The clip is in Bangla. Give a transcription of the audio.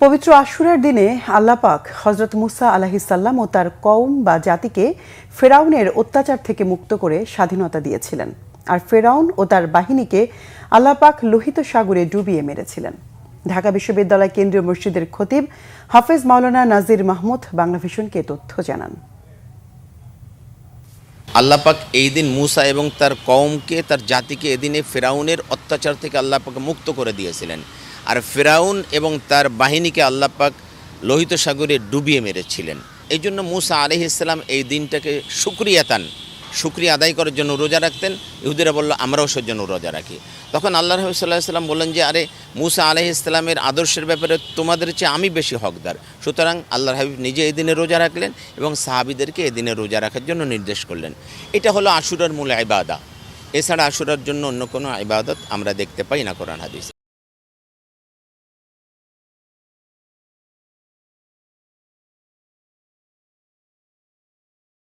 পবিত্র আশুরার দিনে আল্লাহ পাক হযরত মুসা আলাইহিস সালাম ও তার কওম বা জাতিকে ফেরাউনের অত্যাচার থেকে মুক্ত করে স্বাধীনতা দিয়েছিলেন। আর ফেরাউন ও তার বাহিনীকে আল্লাহ পাক লোহিত সাগরে ডুবিয়ে মেরেছিলেন। ঢাকা বিশ্ববিদ্যালয় কেন্দ্রীয় মসজিদের খতিব হাফেজ মাওলানা নাজির মাহমুদ বাংলা ভিশনকে তথ্য জানান। আল্লাহ পাক এই দিন মুসা এবং তার কওমকে, তার জাতিকে এদিনে ফেরাউনের অত্যাচার থেকে আল্লাহ পাক মুক্ত করে দিয়েছিলেন। আর ফেরাউন এবং তার বাহিনীকে আল্লাহ পাক লোহিত সাগরে ডুবিয়ে মেরেছিলেন। এই জন্য মুসা আলাইহিস সালাম এই দিনটাকে শুকরিয়া আদায় করার জন্য রোজা রাখতেন। ইহুদিরা বলল আমরাও সেজন্য রোজা রাখি। তখন আল্লাহ রাসূল সাল্লাল্লাহু আলাইহি ওয়াসাল্লাম বললেন যে আরে মুসা আলাইহিস সালামের আদর্শের ব্যাপারে তোমাদের চেয়ে আমি বেশি হকদার। সুতরাং আল্লাহর হাবিব নিজে এই দিনে রোজা রাখলেন এবং সাহাবীদেরকে এই দিনে রোজা রাখার জন্য নির্দেশ করলেন। এটা হলো আশুরার মূল ইবাদত। এছাড়া আশুরার জন্য অন্য কোনো ইবাদত আমরা দেখতে পাই না কোরআন হাদিসে।